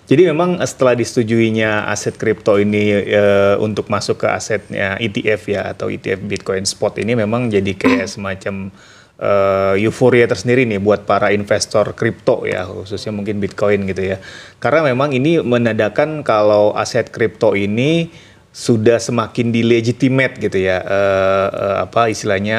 Jadi memang setelah disetujuinya aset kripto ini untuk masuk ke asetnya ETF ya atau ETF Bitcoin Spot ini memang jadi kayak semacam euforia tersendiri nih buat para investor kripto ya, khususnya mungkin Bitcoin gitu ya. Karena memang ini menandakan kalau aset kripto ini sudah semakin dilegitimate gitu ya, apa istilahnya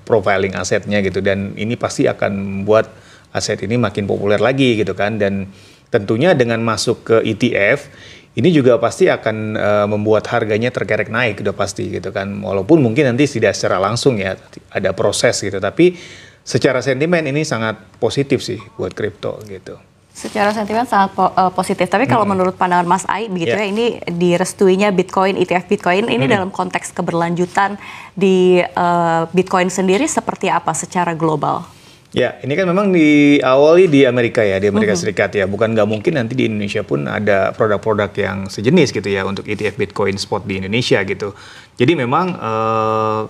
profiling asetnya gitu, dan ini pasti akan membuat aset ini makin populer lagi gitu kan. Dan tentunya dengan masuk ke ETF ini juga pasti akan membuat harganya terkerek naik, udah pasti gitu kan. Walaupun mungkin nanti tidak secara langsung ya, ada proses gitu, tapi secara sentimen ini sangat positif sih buat kripto gitu. Secara sentimen sangat positif, tapi kalau menurut pandangan Mas Ai begitu ya, ini direstuinya Bitcoin, ETF Bitcoin ini dalam konteks keberlanjutan di Bitcoin sendiri seperti apa secara global? Ya, ini kan memang diawali di Amerika ya, di Amerika Serikat ya. Bukan nggak mungkin nanti di Indonesia pun ada produk-produk yang sejenis gitu ya untuk ETF Bitcoin Spot di Indonesia gitu. Jadi memang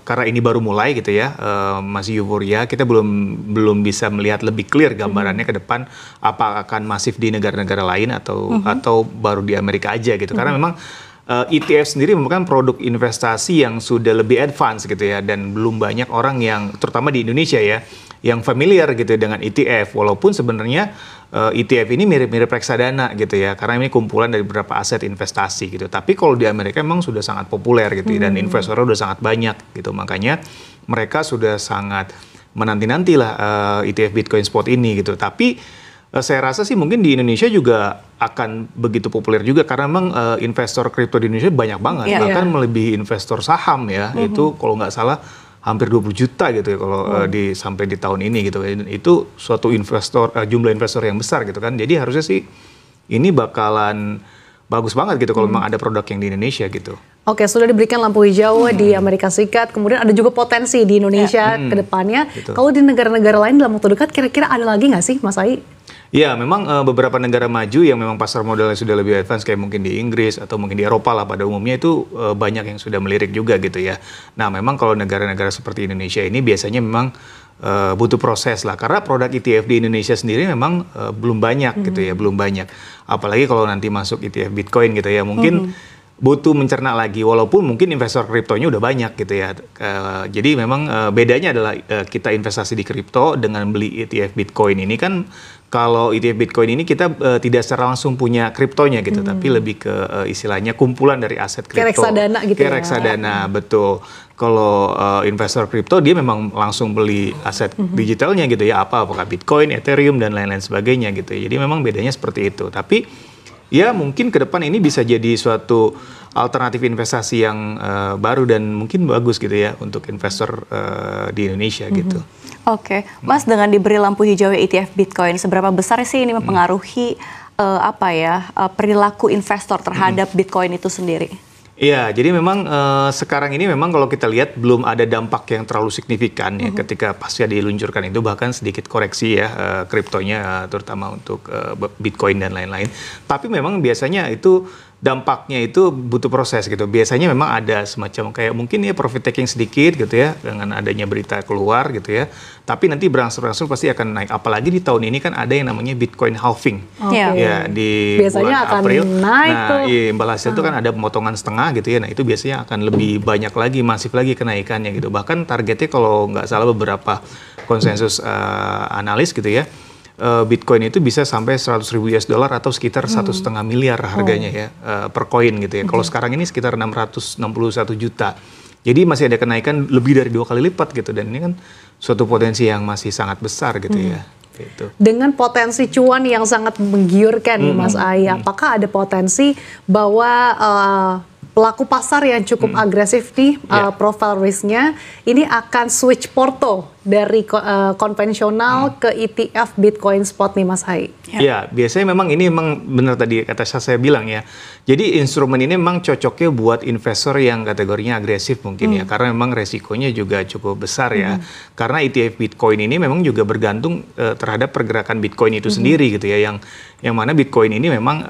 karena ini baru mulai gitu ya, masih euforia, kita belum bisa melihat lebih clear gambarannya ke depan apa akan masif di negara-negara lain atau baru di Amerika aja gitu. Karena memang ETF sendiri merupakan produk investasi yang sudah lebih advance gitu ya, dan belum banyak orang yang terutama di Indonesia ya yang familiar gitu dengan ETF, walaupun sebenarnya ETF ini mirip-mirip reksadana gitu ya, karena ini kumpulan dari beberapa aset investasi gitu. Tapi kalau di Amerika memang sudah sangat populer gitu dan investornya udah sangat banyak gitu, makanya mereka sudah sangat menanti-nanti lah ETF Bitcoin Spot ini gitu. Tapi saya rasa sih mungkin di Indonesia juga akan begitu populer juga, karena memang investor kripto di Indonesia banyak banget, bahkan melebihi investor saham ya. Itu kalau nggak salah hampir 20 juta gitu ya kalau sampai di tahun ini gitu. Itu suatu jumlah investor yang besar gitu kan. Jadi harusnya sih ini bakalan bagus banget gitu kalau memang ada produk yang di Indonesia gitu. Oke, sudah diberikan lampu hijau di Amerika Serikat, kemudian ada juga potensi di Indonesia ke depannya. Gitu. Kalau di negara-negara lain dalam waktu dekat kira-kira ada lagi nggak sih Mas Ai? Ya, memang beberapa negara maju yang memang pasar modalnya sudah lebih advance, kayak mungkin di Inggris atau mungkin di Eropa lah pada umumnya, itu banyak yang sudah melirik juga gitu ya. Nah, memang kalau negara-negara seperti Indonesia ini biasanya memang butuh proses lah, karena produk ETF di Indonesia sendiri memang belum banyak gitu ya, belum banyak. Apalagi kalau nanti masuk ETF Bitcoin gitu ya, mungkin butuh mencerna lagi, walaupun mungkin investor kriptonya udah banyak gitu ya. Jadi memang bedanya adalah kita investasi di kripto dengan beli ETF Bitcoin ini kan, kalau ETF Bitcoin ini kita tidak secara langsung punya kriptonya gitu, tapi lebih ke istilahnya kumpulan dari aset kripto. Kayak reksadana gitu ya. Reksadana, betul. Kalau investor kripto dia memang langsung beli aset digitalnya gitu ya, apakah Bitcoin, Ethereum, dan lain-lain sebagainya gitu. Jadi memang bedanya seperti itu. Tapi ya mungkin ke depan ini bisa jadi suatu alternatif investasi yang baru dan mungkin bagus gitu ya untuk investor di Indonesia gitu. Oke, Mas, dengan diberi lampu hijau ETF Bitcoin, seberapa besar sih ini mempengaruhi perilaku investor terhadap Bitcoin itu sendiri? Iya, jadi memang sekarang ini memang kalau kita lihat belum ada dampak yang terlalu signifikan ya ketika pasca diluncurkan itu, bahkan sedikit koreksi ya kriptonya terutama untuk Bitcoin dan lain-lain. Tapi memang biasanya itu dampaknya itu butuh proses gitu. Biasanya memang ada semacam kayak mungkin ya profit taking sedikit gitu ya dengan adanya berita keluar gitu ya. Tapi nanti berangsur-angsur pasti akan naik. Apalagi di tahun ini kan ada yang namanya Bitcoin halving. Ya, di biasanya bulan April. Naik nah, iya, imbal hasil itu kan ada pemotongan setengah gitu ya. Nah, itu biasanya akan lebih banyak lagi, masif lagi kenaikannya gitu. Bahkan targetnya kalau nggak salah beberapa konsensus analis gitu ya, Bitcoin itu bisa sampai 100.000 US dollar atau sekitar 1,5 miliar harganya ya per koin gitu ya. Kalau sekarang ini sekitar 661 juta. Jadi masih ada kenaikan lebih dari 2 kali lipat gitu, dan ini kan suatu potensi yang masih sangat besar gitu ya. Gitu. Dengan potensi cuan yang sangat menggiurkan nih Mas Ai, apakah ada potensi bahwa pelaku pasar yang cukup agresif nih profile risknya ini akan switch porto dari konvensional ke ETF Bitcoin Spot nih Mas Ai? Ya, biasanya memang ini memang benar tadi kata saya bilang ya. Jadi instrumen ini memang cocoknya buat investor yang kategorinya agresif mungkin ya, karena memang resikonya juga cukup besar ya. Karena ETF Bitcoin ini memang juga bergantung terhadap pergerakan Bitcoin itu sendiri gitu ya, yang mana Bitcoin ini memang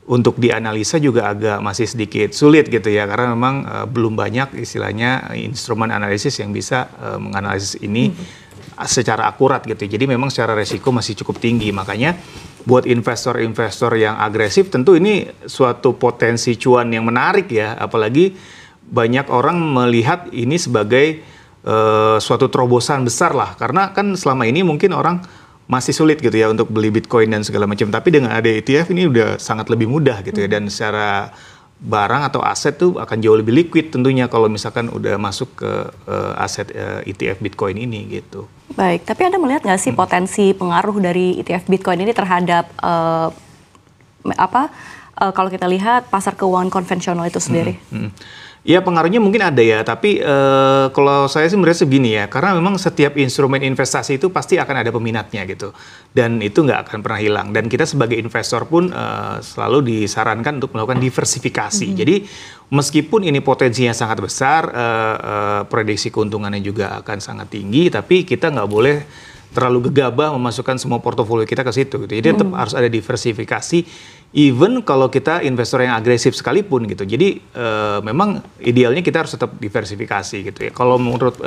untuk dianalisa juga agak masih sedikit sulit gitu ya, karena memang belum banyak istilahnya instrumen analisis yang bisa menganalisis ini secara akurat gitu. Jadi memang secara resiko masih cukup tinggi, makanya buat investor-investor yang agresif tentu ini suatu potensi cuan yang menarik ya, apalagi banyak orang melihat ini sebagai suatu terobosan besar lah, karena kan selama ini mungkin orang masih sulit gitu ya untuk beli Bitcoin dan segala macam, tapi dengan ada ETF ini udah sangat lebih mudah gitu ya, dan secara barang atau aset tuh akan jauh lebih liquid tentunya kalau misalkan udah masuk ke aset ETF Bitcoin ini gitu. Baik, tapi Anda melihat nggak sih potensi pengaruh dari ETF Bitcoin ini terhadap kalau kita lihat pasar keuangan konvensional itu sendiri? Ya pengaruhnya mungkin ada ya, tapi kalau saya sih merasa begini ya, karena memang setiap instrumen investasi itu pasti akan ada peminatnya gitu, dan itu nggak akan pernah hilang. Dan kita sebagai investor pun selalu disarankan untuk melakukan diversifikasi. Jadi meskipun ini potensinya sangat besar, prediksi keuntungannya juga akan sangat tinggi, tapi kita nggak boleh terlalu gegabah memasukkan semua portofolio kita ke situ gitu. Jadi tetap harus ada diversifikasi, even kalau kita investor yang agresif sekalipun gitu. Jadi memang idealnya kita harus tetap diversifikasi gitu ya. Kalau menurut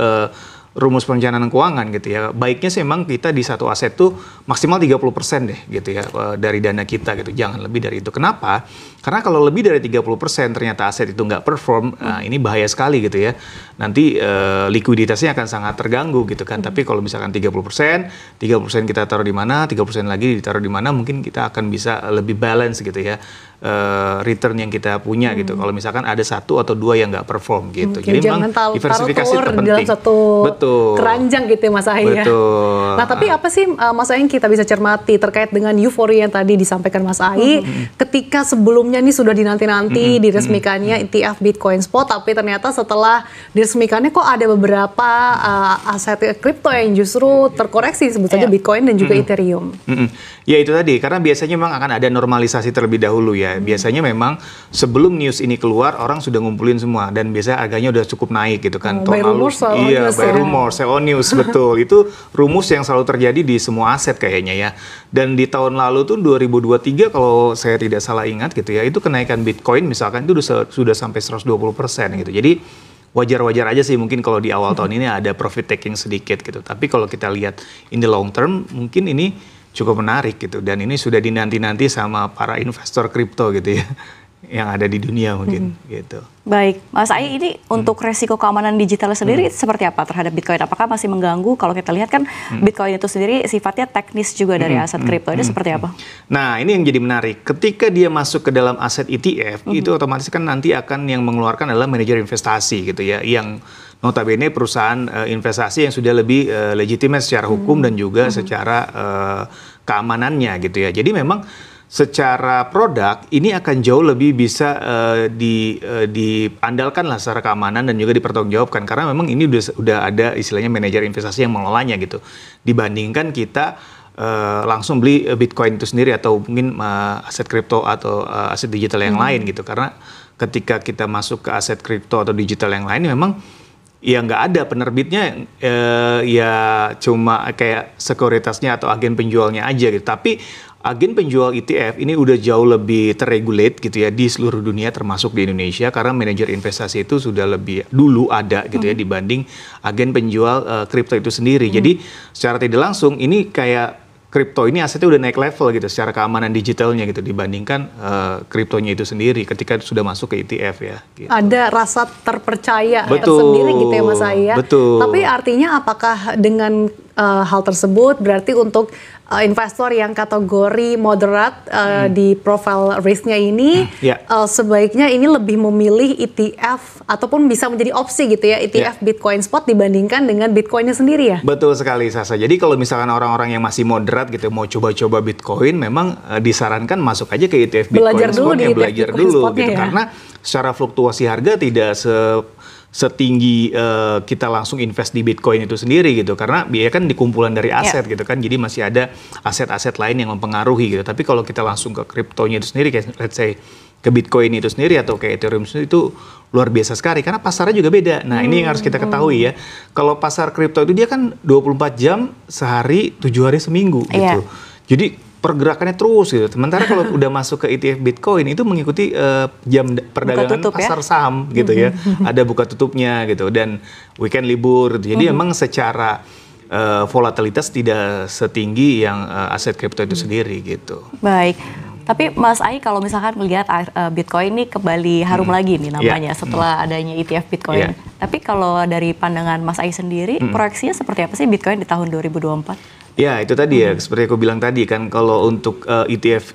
rumus perencanaan keuangan gitu ya, baiknya sih memang kita di satu aset tuh maksimal 30% deh gitu ya dari dana kita gitu, jangan lebih dari itu. Kenapa? Karena kalau lebih dari 30% ternyata aset itu nggak perform, ini bahaya sekali gitu ya. Nanti likuiditasnya akan sangat terganggu gitu kan. Tapi kalau misalkan 30% kita taruh di mana, 30% lagi ditaruh di mana, mungkin kita akan bisa lebih balance gitu ya. Return yang kita punya gitu. Kalau misalkan ada satu atau dua yang nggak perform gitu. Jadi jangan memang diversifikasi taruh telur penting dalam satu keranjang gitu ya Mas Ahy ya. Betul. Nah tapi apa sih Mas Ahy yang kita bisa cermati terkait dengan euforia yang tadi disampaikan Mas Ahy ketika sebelumnya nih sudah dinanti-nanti diresmikannya ETF Bitcoin Spot, tapi ternyata setelah diresmikannya kok ada beberapa aset kripto yang justru terkoreksi, sebut saja Bitcoin dan juga Ethereum. Ya itu tadi, karena biasanya memang akan ada normalisasi terlebih dahulu ya. Biasanya memang sebelum news ini keluar orang sudah ngumpulin semua, dan biasanya harganya udah cukup naik gitu kan. By rumors, by rumors, sell on news, betul. Itu rumus yang selalu terjadi di semua aset kayaknya ya. Dan di tahun lalu tuh 2023 kalau saya tidak salah ingat gitu ya, itu kenaikan Bitcoin misalkan itu sudah sampai 120% gitu. Jadi wajar-wajar aja sih mungkin kalau di awal tahun ini ada profit taking sedikit gitu. Tapi kalau kita lihat in the long term mungkin ini cukup menarik gitu, dan ini sudah dinanti-nanti sama para investor kripto gitu ya yang ada di dunia mungkin gitu. Baik, Mas Ahy, ini untuk resiko keamanan digital sendiri seperti apa terhadap Bitcoin? Apakah masih mengganggu? Kalau kita lihat kan Bitcoin itu sendiri sifatnya teknis juga dari aset kripto, ini seperti apa? Nah ini yang jadi menarik, ketika dia masuk ke dalam aset ETF itu otomatis kan nanti akan yang mengeluarkan adalah manajer investasi gitu ya, yang notabene perusahaan investasi yang sudah lebih legitimate secara hukum dan juga secara keamanannya gitu ya. Jadi memang secara produk ini akan jauh lebih bisa diandalkan lah secara keamanan dan juga dipertanggungjawabkan, karena memang ini udah ada istilahnya manajer investasi yang mengelolanya gitu, dibandingkan kita langsung beli Bitcoin itu sendiri atau mungkin aset kripto atau aset digital yang lain gitu. Karena ketika kita masuk ke aset kripto atau digital yang lain memang ya nggak ada penerbitnya, ya cuma kayak sekuritasnya atau agen penjualnya aja gitu. Tapi agen penjual ETF ini udah jauh lebih terregulate gitu ya di seluruh dunia termasuk di Indonesia, karena manajer investasi itu sudah lebih dulu ada gitu ya dibanding agen penjual kripto itu sendiri. Jadi secara tidak langsung ini kayak kripto ini asetnya udah naik level gitu secara keamanan digitalnya gitu dibandingkan kriptonya itu sendiri ketika sudah masuk ke ETF ya. Gitu. Ada rasa terpercaya tersendiri gitu ya Mas Ahy ya. Betul. Tapi artinya apakah dengan hal tersebut berarti untuk investor yang kategori moderat di profile risk-nya ini sebaiknya ini lebih memilih ETF ataupun bisa menjadi opsi gitu ya ETF Bitcoin Spot dibandingkan dengan Bitcoinnya sendiri ya? Betul sekali Sasa. Jadi kalau misalkan orang-orang yang masih moderat gitu mau coba-coba Bitcoin memang disarankan masuk aja ke ETF Bitcoin Spot ya, belajar dulu gitu ya. Karena secara fluktuasi harga tidak setinggi kita langsung invest di Bitcoin itu sendiri gitu, karena biaya kan dikumpulan dari aset gitu kan, jadi masih ada aset-aset lain yang mempengaruhi gitu. Tapi kalau kita langsung ke kriptonya itu sendiri, kayak let's say ke Bitcoin itu sendiri atau ke Ethereum itu luar biasa sekali karena pasarnya juga beda. Nah ini yang harus kita ketahui ya, kalau pasar kripto itu dia kan 24 jam sehari 7 hari seminggu gitu. Jadi pergerakannya terus gitu. Sementara kalau udah masuk ke ETF Bitcoin itu mengikuti jam perdagangan pasar saham gitu ya. Ada buka tutupnya gitu dan weekend libur gitu. Jadi memang secara volatilitas tidak setinggi yang aset kripto itu sendiri gitu. Baik. Tapi Mas Ai kalau misalkan melihat Bitcoin ini kembali harum lagi nih namanya setelah adanya ETF Bitcoin. Tapi kalau dari pandangan Mas Ai sendiri, proyeksinya seperti apa sih Bitcoin di tahun 2024? Ya, itu tadi ya, seperti aku bilang tadi kan, kalau untuk ETF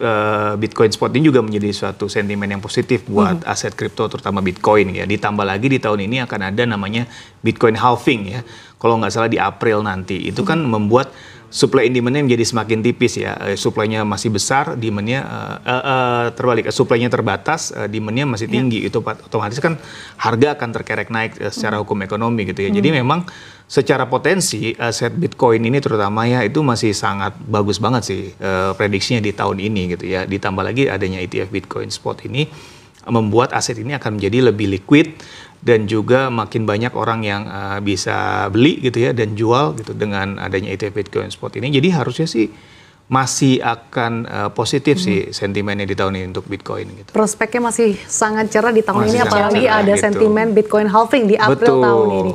Bitcoin Spot ini juga menjadi suatu sentimen yang positif buat aset kripto, terutama Bitcoin ya. Ditambah lagi di tahun ini akan ada namanya Bitcoin halving ya. Kalau nggak salah di April nanti, itu kan membuat supply and demand-nya menjadi semakin tipis ya. Supply-nya masih besar, demand-nya terbalik. Supply-nya terbatas, demand-nya masih tinggi. Itu otomatis kan harga akan terkerek naik secara hukum ekonomi gitu ya. Jadi memang secara potensi aset Bitcoin ini terutama ya itu masih sangat bagus banget sih prediksinya di tahun ini gitu ya. Ditambah lagi adanya ETF Bitcoin Spot ini membuat aset ini akan menjadi lebih liquid dan juga makin banyak orang yang bisa beli gitu ya dan jual gitu dengan adanya ETF Bitcoin Spot ini. Jadi harusnya sih masih akan positif sih sentimennya di tahun ini untuk Bitcoin gitu. Prospeknya masih sangat cerah di tahun Masih ini, sangat apalagi cerah ada gitu. sentimen Bitcoin halving di April tahun ini.